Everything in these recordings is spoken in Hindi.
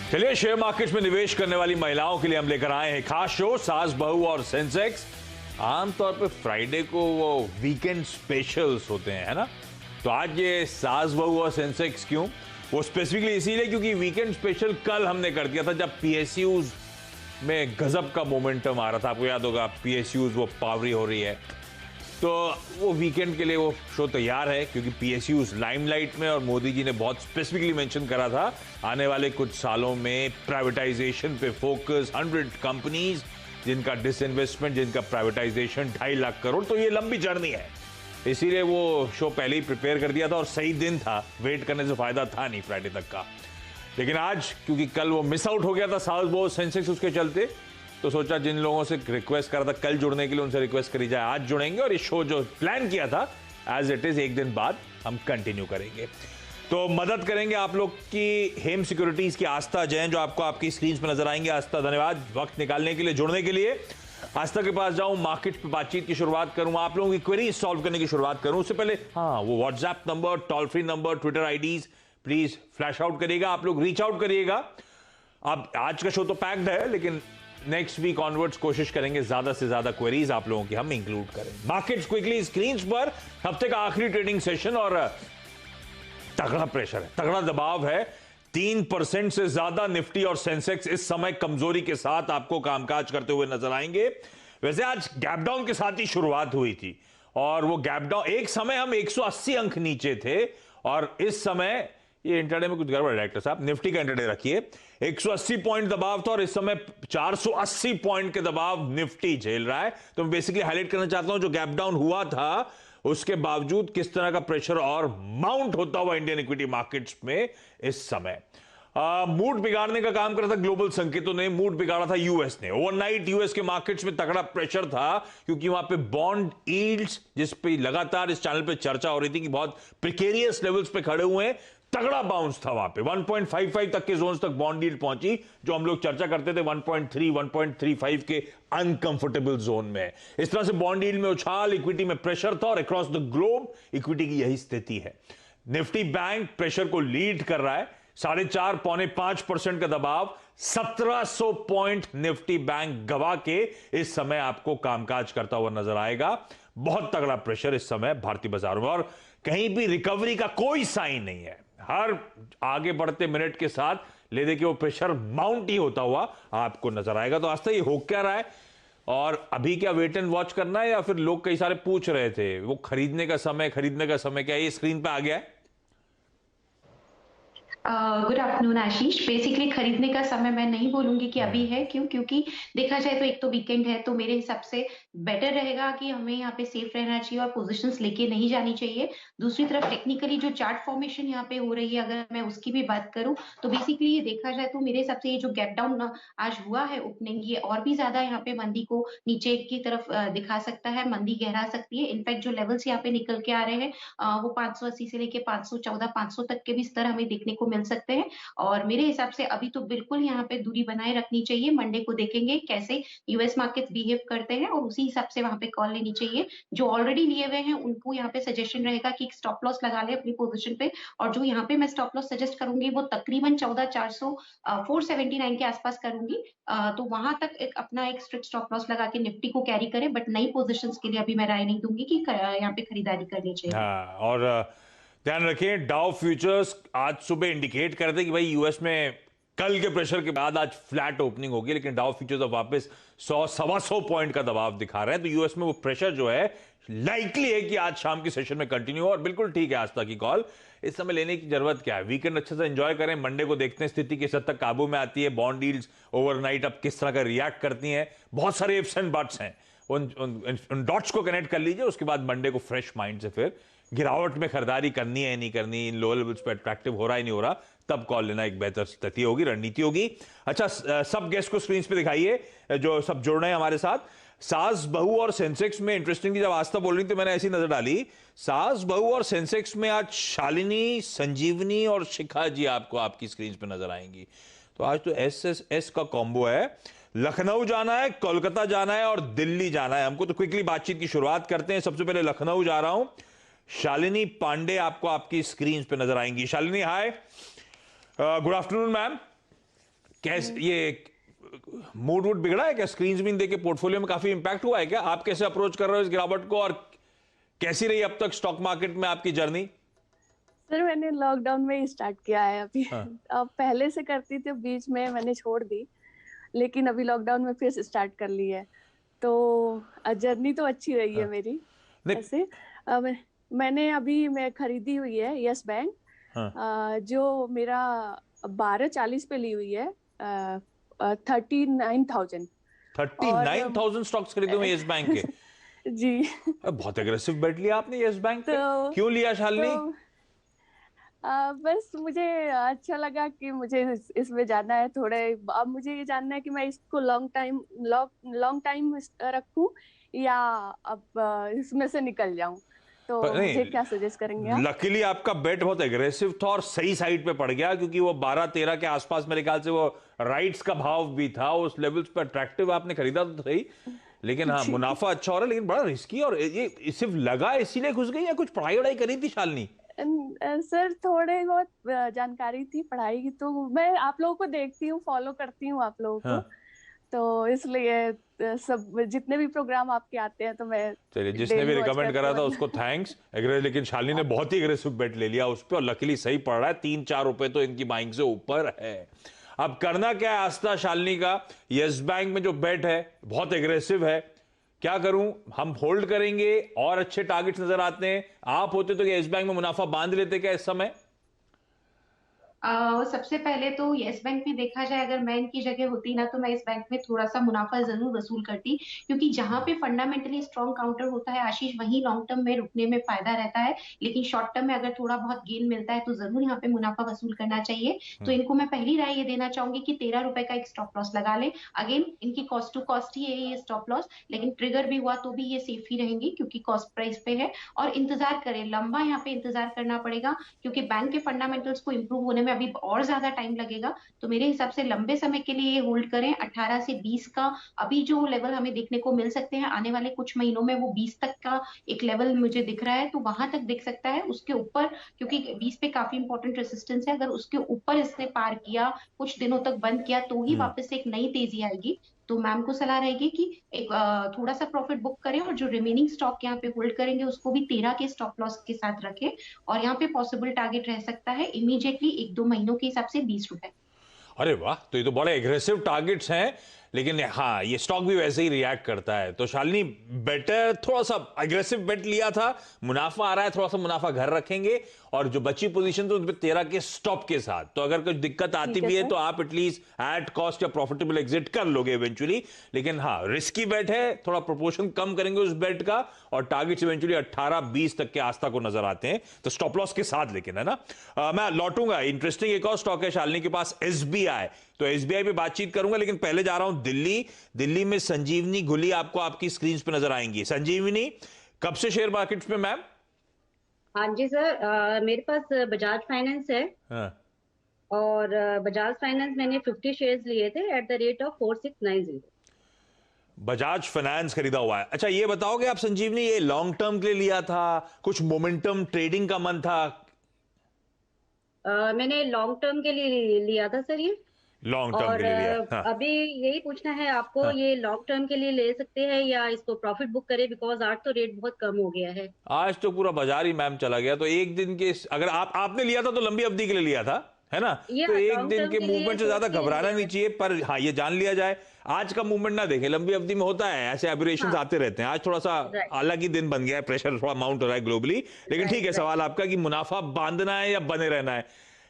चलिए, शेयर मार्केट में निवेश करने वाली महिलाओं के लिए हम लेकर आए हैं खास शो सास बहू और सेंसेक्स। आमतौर पे फ्राइडे को वो वीकेंड स्पेशल्स होते हैं, है ना। तो आज ये सास बहू और सेंसेक्स क्यों, वो स्पेसिफिकली इसीलिए क्योंकि वीकेंड स्पेशल कल हमने कर दिया था जब पीएसयूज में गजब का मोमेंटम आ रहा था। आपको याद होगा, पीएसयूज वो पावरी हो रही है, तो वो वीकेंड के लिए वो शो तैयार है क्योंकि पीएसयूज लाइमलाइट में, और मोदी जी ने बहुत स्पेसिफिकली मेंशन करा था आने वाले कुछ सालों में प्राइवेटाइजेशन पे फोकस, 100 कंपनीज जिनका डिसइन्वेस्टमेंट, जिनका प्राइवेटाइजेशन 2.5 लाख करोड़। तो ये लंबी जर्नी है, इसीलिए वो शो पहले ही प्रिपेयर कर दिया था और सही दिन था, वेट करने से फायदा था नहीं फ्राइडे तक का। लेकिन आज क्योंकि कल वो मिस आउट हो गया था साउथ बोर्ड सेंसेक्स उसके चलते, तो सोचा जिन लोगों से रिक्वेस्ट करा था कल जुड़ने के लिए उनसे रिक्वेस्ट करी जाए, आज जुड़ेंगे और ये शो जो प्लान किया था एज इट इज एक दिन बाद हम कंटिन्यू करेंगे। तो मदद करेंगे आप लोग की हेम सिक्योरिटीज की आस्था जैन, जो आपको आपकी स्क्रीन पर नजर आएंगे। आस्था, धन्यवाद वक्त निकालने के लिए, जुड़ने के लिए। आस्था के पास जाऊं, मार्केट पे बातचीत की शुरुआत करूं, आप लोगों की क्वेरी सॉल्व करने की शुरुआत करूं। उससे पहले हाँ, वो WhatsApp number, toll free number, Twitter IDs please flash out करिएगा, आप लोग रीच आउट करिएगा। अब आज का शो तो पैक्ड है, लेकिन नेक्स्ट वीक ऑनवर्ड्स कोशिश करेंगे ज्यादा से ज्यादा क्वेरीज आप लोगों की हम इंक्लूड करें। मार्केट्स क्विकली स्क्रीन पर, हफ्ते का आखिरी ट्रेडिंग सेशन और तगड़ा प्रेशर है, तगड़ा दबाव है। 3% से ज्यादा निफ्टी और सेंसेक्स इस समय कमजोरी के साथ आपको कामकाज करते हुए नजर आएंगे। वैसे आज गैप डाउन के साथ ही शुरुआत हुई थी और वो गैप डाउन, एक समय हम 180 अंक नीचे थे और इस समय ये इंटरडे में कुछ गड़बड़ है डायरेक्टर साहब, निफ्टी का इंटरडे रखिए। 180 पॉइंट दबाव था और इस समय 480 पॉइंट के दबाव निफ्टी झेल रहा है। तो मैं बेसिकली हाईलाइट करना चाहता हूं जो गैप डाउन हुआ था उसके बावजूद किस तरह का प्रेशर और माउंट होता हुआ इंडियन इक्विटी मार्केट्स में इस समय। मूड बिगाड़ने का काम कर रहा था ग्लोबल संकेतों ने, मूड बिगाड़ा था यूएस ने। ओवरनाइट यूएस के मार्केट्स में तगड़ा प्रेशर था क्योंकि वहां पे बॉन्ड यील्ड्स, जिस पे लगातार इस चैनल पे चर्चा हो रही थी कि बहुत प्रिकेरियस लेवल्स पे खड़े हुए हैं, तगड़ा बाउंस था वहां पे। 1.55 तक के जोन्स तक बॉन्ड यील्ड पहुंची, जो हम लोग चर्चा करते थे 1.3 1.35 के अनकंफर्टेबल जोन में। इस तरह से बॉन्ड यील्ड में उछाल, इक्विटी में प्रेशर था और अक्रॉस द ग्लोब इक्विटी की यही स्थिति है। निफ्टी बैंक प्रेशर को लीड कर रहा है, 4.5 पौने 5% का दबाव, 1700 पॉइंट निफ्टी बैंक गवा के इस समय आपको कामकाज करता हुआ नजर आएगा। बहुत तगड़ा प्रेशर इस समय भारतीय बाजारों में और कहीं भी रिकवरी का कोई साइन नहीं है। हर आगे बढ़ते मिनट के साथ ले दे के वो प्रेशर माउंट ही होता हुआ आपको नजर आएगा। तो आज तक ये हो क्या रहा है और अभी क्या वेट एंड वॉच करना है, या फिर लोग कई सारे पूछ रहे थे वो खरीदने का समय क्या ये स्क्रीन पे आ गया है? गुड आफ्टरनून आशीष। बेसिकली खरीदने का समय मैं नहीं बोलूंगी कि अभी है, क्योंकि देखा जाए तो एक तो वीकेंड है, तो मेरे हिसाब से बेटर रहेगा कि हमें यहाँ पे सेफ रहना चाहिए और पोजीशंस लेके नहीं जानी चाहिए। दूसरी तरफ टेक्निकली जो चार्ट फॉर्मेशन यहाँ पे हो रही है, अगर मैं उसकी भी बात करूं तो बेसिकली ये देखा जाए तो मेरे हिसाब से ये जो गैप डाउन आज हुआ है ओपनिंग, ये और भी ज्यादा यहाँ पे मंदी को नीचे की तरफ दिखा सकता है, मंदी गहरा सकती है। इनफैक्ट जो लेवल्स यहाँ पे निकल के आ रहे हैं वो 580 से लेके 514 500 तक के भी स्तर हमें देखने को मिल सकते हैं। और मेरे हिसाब से अभी तो बिल्कुल यहाँ पे दूरी बनाए रखनी चाहिए। मंडे को देखेंगे कैसे यूएस मार्केट्स बिहेव करते हैं और उसी हिसाब से वहां पे कॉल लेनी चाहिए। जो ऑलरेडी लिए हुए हैं उनको यहाँ पे सजेशन रहेगा कि स्टॉप लॉस लगा ले अपनी पोजीशन पे, और जो यहाँ पे मैं स्टॉप लॉस सजेस्ट करूंगी वो तकरीबन 14,400 479 के आसपास करूंगी। तो वहां तक अपना एक स्ट्रिक्ट स्टॉप लॉस लगा के निफ्टी को कैरी करें, बट नई पोजिशन के लिए अभी मैं राय नहीं दूंगी कि यहाँ पे खरीदारी करनी चाहिए। हाँ, और ध्यान रखें डाउ फ्यूचर्स आज सुबह इंडिकेट करते कि भाई यूएस में कल के प्रेशर के बाद आज फ्लैट ओपनिंग होगी, लेकिन डाउ फ्यूचर्स अब वापस 100-125 पॉइंट का दबाव दिखा रहे हैं। तो यूएस में वो प्रेशर जो है लाइकली है कि आज शाम की सेशन में कंटिन्यू हो। और बिल्कुल ठीक है आस्था की कॉल, इस समय लेने की जरूरत क्या है, वीकेंड अच्छे से एंजॉय करें। मंडे को देखते हैं स्थिति किस हद तक काबू में आती है, बॉन्ड डील्स ओवरनाइट अब किस तरह का रिएक्ट करती हैं। बहुत सारे इफ्स एंड बट्स हैं, उन डॉट्स को कनेक्ट कर लीजिए, उसके बाद मंडे को फ्रेश माइंड से फिर गिरावट में खरीदारी करनी है नहीं करनी, इन लो लेवल्स पे अट्रैक्टिव हो रहा है नहीं हो रहा, तब कॉल लेना एक बेहतर स्थिति होगी, रणनीति होगी। अच्छा, सब गेस्ट को स्क्रीन पे दिखाइए जो सब जुड़ रहे हैं हमारे साथ। सास बहू और सेंसेक्स में इंटरेस्टिंगली जब आस्था बोल रही थी मैंने ऐसी नजर डाली, सास बहू और सेंसेक्स में आज शालिनी, संजीवनी और शिखा जी आपको आपकी स्क्रीन पे नजर आएंगी। तो आज तो एस का कॉम्बो है। लखनऊ जाना है, कोलकाता जाना है और दिल्ली जाना है हमको। तो क्विकली बातचीत की शुरुआत करते हैं। सबसे पहले लखनऊ जा रहा हूं, शालिनी पांडे आपको आपकी स्क्रीन पे नजर आएंगी। शालिनी हाय, गुड आफ्टरनून मैम। कैसे ये मूड वूड बिगड़ा है क्या? स्क्रीन भी देख के पोर्टफोलियो में काफी इंपैक्ट हुआ है क्या? आप कैसे अप्रोच कर रहे हो इस गिरावट को, और कैसी रही अब तक स्टॉक मार्केट में आपकी जर्नी? सर मैंने लॉकडाउन में ही स्टार्ट किया है अभी। हाँ। अब पहले से करती थी, बीच में मैंने छोड़ दी, लेकिन अभी लॉकडाउन में फिर से स्टार्ट कर ली है। तो जर्नी तो अच्छी रही है मेरी। नहीं। ऐसे अब मैंने अभी मैं खरीदी हुई है यस बैंक, जो मेरा 12.40 पे ली हुई है, 39,000। 39,000 स्टॉक्स खरीदे हुए यस बैंक के? जी। बहुत एग्रेसिव बेट लिया आपने यस बैंक पे। तो क्यों लिया शालिनी? बस मुझे अच्छा लगा कि मुझे इसमें जाना है थोड़े। अब मुझे ये जानना है कि मैं इसको लॉन्ग टाइम रखूं या अब इसमें से निकल जाऊं। तो मुझे क्या सजेस्ट करेंगे आप? लकीली आपका बेट बहुत एग्रेसिव था और सही साइड पे पड़ गया, क्योंकि वो 12-13 के आसपास मेरे ख्याल से वो राइट्स का भाव भी था, उस लेवल्स पे अट्रैक्टिव आपने खरीदा तो सही, लेकिन हाँ मुनाफा अच्छा हो रहा है, लेकिन बड़ा रिस्की। और ये सिर्फ लगा इसीलिए घुस गई या कुछ पढ़ाई वढ़ाई करी थी शालिनी? सर थोड़े बहुत जानकारी थी पढ़ाई की, तो मैं आप लोगों को देखती हूँ, फॉलो करती हूँ आप लोगों को, तो इसलिए सब जितने भी प्रोग्राम आपके आते हैं तो मैं चलिए, जिसने भी रिकमेंड करा था उसको थैंक्स। लेकिन शालिनी ने बहुत ही एग्रेसिव बेट ले लिया उस पर, और लकीली सही पड़ रहा है। 3-4 रुपए तो इनकी बाइंग से ऊपर है। अब करना क्या है आस्था शालिनी का? यस बैंक में जो बेट है बहुत एग्रेसिव है, क्या करूं? हम होल्ड करेंगे और अच्छे टारगेट्स नजर आते हैं। आप होते तो यस बैंक में मुनाफा बांध लेते क्या इस समय? सबसे पहले तो यस बैंक में देखा जाए, अगर मैं इनकी जगह होती ना तो मैं इस बैंक में थोड़ा सा मुनाफा जरूर वसूल करती, क्योंकि जहां पे फंडामेंटली स्ट्रॉन्ग काउंटर होता है आशीष, वहीं लॉन्ग टर्म में रुकने में फायदा रहता है। लेकिन शॉर्ट टर्म में अगर थोड़ा बहुत गेन मिलता है तो जरूर यहाँ पे मुनाफा वसूल करना चाहिए। तो इनको मैं पहली राय ये देना चाहूंगी कि 13 रुपए का एक स्टॉप लॉस लगा ले। अगेन इनकी कॉस्ट टू कॉस्ट ही है ये स्टॉप लॉस, लेकिन ट्रिगर भी हुआ तो भी ये सेफ ही रहेंगी क्योंकि कॉस्ट प्राइस पे है। और इंतजार करें, लंबा यहाँ पे इंतजार करना पड़ेगा, क्योंकि बैंक के फंडामेंटल्स को इंप्रूव होने में अभी और ज्यादा टाइम लगेगा। तो मेरे हिसाब से लंबे समय के लिए ये होल्ड करें। 18 से 20 का अभी जो लेवल हमें देखने को मिल सकते हैं, आने वाले कुछ महीनों में वो 20 तक का एक लेवल मुझे दिख रहा है, तो वहां तक दिख सकता है। उसके ऊपर, क्योंकि 20 पे काफी इंपॉर्टेंट रेसिस्टेंस है, अगर उसके ऊपर इसने पार किया, कुछ दिनों तक बंद किया, तो ही वापस से एक नई तेजी आएगी। तो मैम को सलाह रहेगी कि एक थोड़ा सा प्रॉफिट बुक करें, और जो रिमेनिंग स्टॉक यहाँ पे होल्ड करेंगे उसको भी 13 के स्टॉप लॉस के साथ रखें। और यहाँ पे पॉसिबल टारगेट रह सकता है इमीडिएटली 1-2 महीनों के हिसाब से 20 रुपए। अरे वाह, तो ये तो बड़े एग्रेसिव टारगेट्स हैं, लेकिन हाँ ये स्टॉक भी वैसे ही रिएक्ट करता है। तो शालिनी बेटर थोड़ा सा एग्रेसिव बेट लिया था, मुनाफा आ रहा है, थोड़ा सा मुनाफा घर रखेंगे, और जो बची पोजीशन तो उन पे 13 के स्टॉप के साथ। तो अगर कुछ दिक्कत आती भी है तो आप एटलीस्ट एट कॉस्ट या प्रॉफिटेबल एग्जिट कर लोगे इवेंचुअली। लेकिन हाँ रिस्की बेट है, थोड़ा प्रोपोर्शन कम करेंगे उस बेट का, और टारगेट्स इवेंचुअली 18-20 तक के आस्था को नजर आते हैं, तो स्टॉप लॉस के साथ, लेकिन है ना। मैं लौटूंगा, इंटरेस्टिंग एक और स्टॉक है शालिनी के पास, एसबीआई। तो एसबीआई पे बातचीत करूंगा, लेकिन पहले जा रहा हूं दिल्ली में संजीवनी घुली आपको आपकी स्क्रीन पे नजर आएंगी। संजीवनी, कब से शेयर मार्केट्स में मैम? हाँ जी सर, मेरे पास बजाज फाइनेंस है। हाँ। और बजाज फाइनेंस मैंने 50 शेयर्स लिए थे at the rate of 4690। Bajaj finance खरीदा हुआ है। अच्छा ये बताओगे आप संजीवनी, ये लॉन्ग टर्म के लिए लिया था, कुछ मोमेंटम ट्रेडिंग का मन था? मैंने लॉन्ग टर्म के लिए लिया था सर ये। लॉन्ग टर्म और के लिए लिया। हाँ। अभी यही पूछना है आपको, हाँ। ये लॉन्ग टर्म के लिए ले सकते हैं या इसको प्रॉफिट बुक करें, बिकॉज आज तो रेट बहुत कम हो गया है। आज तो पूरा बाजार ही मैम चला गया, तो एक दिन के, अगर आपने लिया था तो लंबी अवधि के लिए लिया था, है ना? तो एक दिन के मूवमेंट से ज्यादा घबराना नहीं चाहिए, पर हाँ ये जान लिया जाए आज का मूवमेंट ना देखें, लंबी अवधि में होता है ऐसे एबरेशंस आते रहते हैं। आज थोड़ा सा अलग ही दिन बन गया है, प्रेशर थोड़ा माउंट हो रहा है ग्लोबली, लेकिन ठीक है सवाल आपका कि मुनाफा बांधना है या बने रहना है।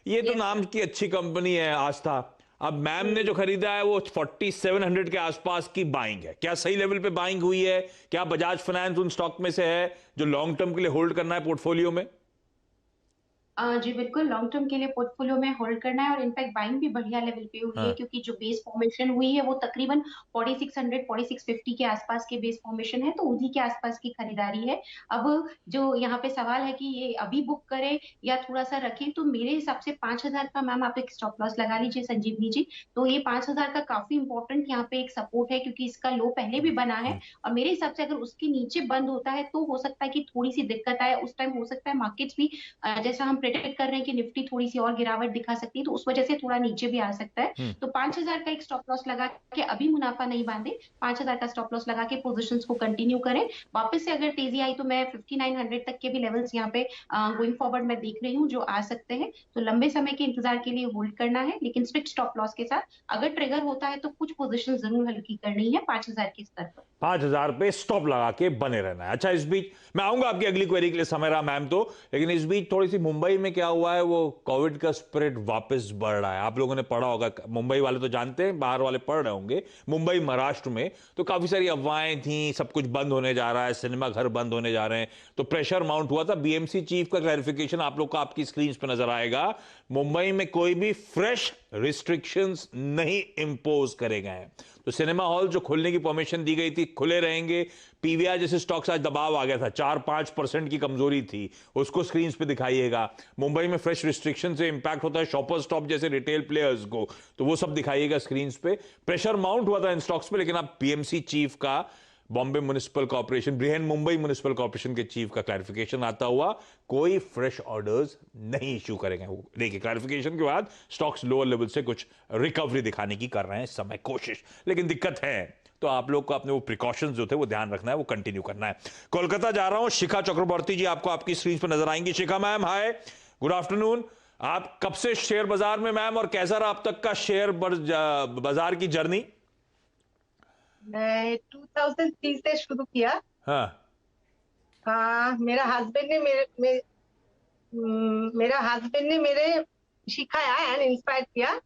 ये तो नाम की अच्छी कंपनी है आस्था। अब मैम ने जो खरीदा है वो 4700 के आसपास की बाइंग है, क्या सही लेवल पे बाइंग हुई है? क्या बजाज फाइनेंस उन स्टॉक में से है जो लॉन्ग टर्म के लिए होल्ड करना है पोर्टफोलियो में? जी बिल्कुल, लॉन्ग टर्म के लिए पोर्टफोलियो में होल्ड करना है, और इनफैक्ट बाइंग भी बढ़िया लेवल पे हुई है, क्योंकि जो बेस फॉर्मेशन हुई है वो तकरीबन 4600 4650 के आसपास के बेस फॉर्मेशन है, तो उन्हीं के आसपास की खरीदारी है। अब जो यहाँ पे सवाल है कि ये अभी बुक करें या थोड़ा सा रखें, तो मेरे हिसाब से 5000 का मैम आप एक स्टॉप लॉस लगा लीजिए संजीवनी जी। तो ये 5000 का काफी इंपॉर्टेंट यहाँ पे एक सपोर्ट है, क्योंकि इसका लो पहले भी बना है, और मेरे हिसाब से अगर उसके नीचे बंद होता है तो हो सकता है कि थोड़ी सी दिक्कत आए। उस टाइम हो सकता है मार्केट्स भी जैसा हम प्रेडिक्ट कर रहे हैं कि निफ्टी थोड़ी सी और गिरावट दिखा सकती है, तो उस वजह से थोड़ा नीचे भी आ सकता है। तो 5000 का एक स्टॉप लॉस लगा के अभी मुनाफा नहीं बांधे, 5000 का स्टॉप लॉस लगा के पोजीशंस को कंटिन्यू करें। वापस से अगर तेजी आई तो मैं 5900 तक के भी लेवल्स यहाँ पे गोइंग फॉरवर्ड मैं देख रही हूँ जो आ सकते हैं। तो लंबे समय के इंतजार के लिए होल्ड करना है, लेकिन स्ट्रिक्ट स्टॉप लॉस के साथ। अगर ट्रिगर होता है तो कुछ पोजीशन जरूर हल्की करनी है 5000 के स्तर पर। 5000 पे स्टॉप लगा के बने रहना है। अच्छा, इस बीच मैं आऊंगा आपकी अगली क्वेरी के लिए, समय रहा मैम तो, लेकिन इस बीच थोड़ी सी मुंबई में क्या हुआ है, वो कोविड का स्प्रेड वापस बढ़ रहा है। आप लोगों ने पढ़ा होगा, मुंबई वाले तो जानते हैं, बाहर वाले पढ़ रहे होंगे। मुंबई महाराष्ट्र में तो काफी सारी अफवाहें थी, सब कुछ बंद होने जा रहा है, सिनेमा घर बंद होने जा रहे हैं, तो प्रेशर माउंट हुआ था। बीएमसी चीफ का क्लैरिफिकेशन आप लोग को आपकी स्क्रीन पर नजर आएगा। मुंबई में कोई भी फ्रेश रिस्ट्रिक्शंस नहीं इंपोज करे गए हैं। तो सिनेमा हॉल जो खुलने की परमिशन दी गई थी खुले रहेंगे। पीवीआर जैसे स्टॉक्स आज दबाव आ गया था, 4-5% की कमजोरी थी, उसको स्क्रीन पे दिखाइएगा। मुंबई में फ्रेश रिस्ट्रिक्शन से इंपैक्ट होता है शॉपर स्टॉप जैसे रिटेल प्लेयर्स को, तो वो सब दिखाइएगा स्क्रीन पे। प्रेशर माउंट हुआ था इन स्टॉक्स पे, लेकिन आप बीएमसी चीफ का, Bombay municipal corporation, Brihan Mumbai municipal corporation के चीफ का क्लैरिफिकेशन आता हुआ, कोई फ्रेश ऑर्डर्स नहीं इश्यू करेंगे। देखिए, क्लैरिफिकेशन के बाद स्टॉक्स लोअर लेवल से कुछ रिकवरी दिखाने की कर रहे हैं इस समय कोशिश, लेकिन दिक्कत है तो आप लोग को अपने वो प्रिकॉशंस जो थे वो ध्यान रखना है, वो कंटिन्यू करना है। कोलकाता जा रहा हूं, शिखा चक्रवर्ती जी आपको आपकी स्क्रीन पर नजर आएंगी। शिखा मैम, हाय, गुड आफ्टरनून। आप कब से शेयर बाजार में मैम, और कैसा रहा अब तक का शेयर बाजार की जर्नी? मैं 2003 से शुरू किया। मेरा हस्बैंड ने मेरे सिखाया एंड इंस्पायर किया।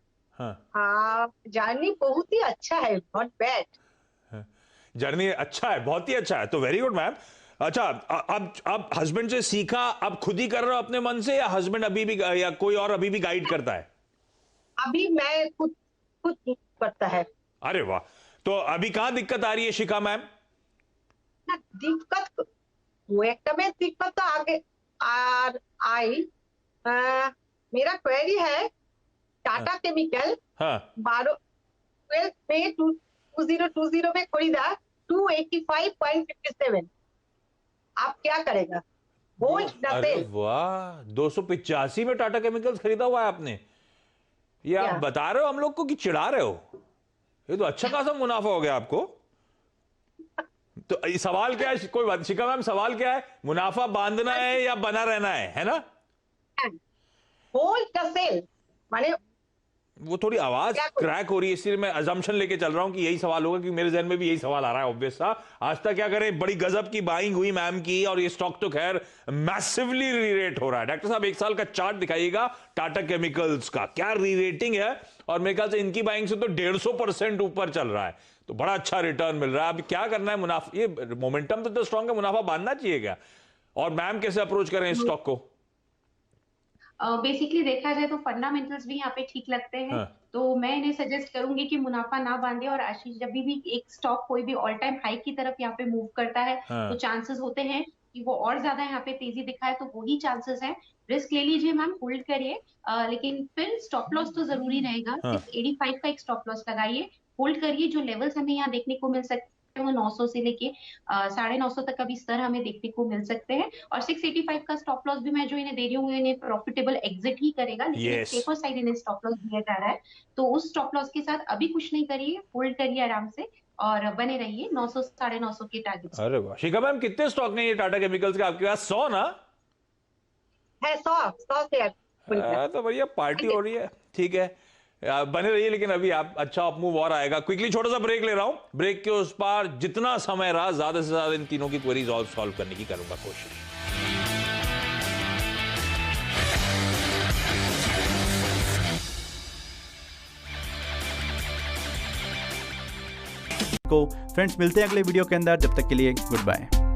जर्नी बहुत ही अच्छा है, नॉट बैड। जर्नी अच्छा है, बहुत ही अच्छा है, तो वेरी गुड मैम। अच्छा, अब हस्बैंड से सीखा, अब खुद ही कर रहे हो अपने मन से, या हस्बैंड अभी भी, या कोई और अभी भी गाइड करता है? अभी मैं खुद करता है। अरे वाह, तो अभी कहां दिक्कत आ रही है शिखा मैम? दिक्कत वो एक दिक्कत तो आगे आई। मेरा क्वेरी है, टाटा केमिकल 12 में 2020 में खरीदा 285.57, आप क्या करेगा? अरे वाह, 285 में टाटा केमिकल्स खरीदा हुआ है आपने? ये आप बता रहे हो हम लोग को कि चिढ़ा रहे हो? ये तो अच्छा खासा मुनाफा हो गया आपको। तो सवाल क्या है, कोई बात, शिखा मैम सवाल क्या है, मुनाफा बांधना है या बना रहना है ना? होल्ड द सेल, माने वो थोड़ी आवाज क्रैक हो रही है, इसलिए मैं अजम्पशन लेके चल रहा हूं कि यही सवाल होगा, क्योंकि मेरे जहन में भी यही सवाल आ रहा है ऑब्वियस सा। आज तक क्या करें, बड़ी गजब की बाइंग हुई मैम की, और ये स्टॉक तो खैर मैसिवली री-रेट हो रहा है। डॉक्टर साहब, एक साल का चार्ट दिखाइएगा टाटा केमिकल्स का, क्या री-रेटिंग है, और मेरे ख्याल से इनकी बाइंग से तो 150% ऊपर चल रहा है, तो बड़ा अच्छा रिटर्न मिल रहा है। अब क्या करना है, मुनाफा, ये मोमेंटम तो स्ट्रॉन्ग है, मुनाफा बांधना चाहिए क्या? और मैम कैसे अप्रोच करें इस स्टॉक को? बेसिकली देखा जाए तो फंडामेंटल्स भी यहाँ पे ठीक लगते हैं। तो मैं इन्हें सजेस्ट करूंगी कि मुनाफा ना बांधे। और आशीष, जब भी एक स्टॉक कोई भी ऑल टाइम हाई की तरफ यहाँ पे मूव करता है तो चांसेस होते हैं कि वो और ज्यादा यहाँ पे तेजी दिखाए, तो वही चांसेस हैं। रिस्क ले लीजिए मैम, होल्ड करिए, लेकिन फिर स्टॉप लॉस तो जरूरी रहेगा। 685 का एक स्टॉप लॉस लगाइए, होल्ड करिए। जो लेवल्स हमें यहाँ देखने को मिल सकते हैं वो 900 से लेके 950 तक का भी स्तर हमें देखने को मिल सकते हैं। और 685 का स्टॉप लॉस भी मैं जो इन्हें दे रही हूँ, इन्हें प्रॉफिटेबल एग्जिट ही करेगा, लेकिन सेफर साइड इन्हें स्टॉप लॉस दिया जा रहा है। तो उस स्टॉप लॉस के साथ अभी कुछ नहीं करिए, होल्ड करिए आराम से और बने रहिए 900 950 के टारगेट। अरे वाह, शिखा मैम कितने स्टॉक हैं ये टाटा केमिकल्स के आपके पास? 100 ना है? 100 शेयर। तो भैया पार्टी हो रही है, ठीक है, बने रहिए। लेकिन अभी आप अच्छा अप मूव और आएगा। क्विकली छोटा सा ब्रेक ले रहा हूं, ब्रेक के उस पार जितना समय रहा ज्यादा से ज्यादा इन तीनों की क्वेरीज सॉल्व करने की करूंगा कोशिश। फ्रेंड्स, मिलते हैं अगले वीडियो के अंदर, जब तक के लिए गुड बाय।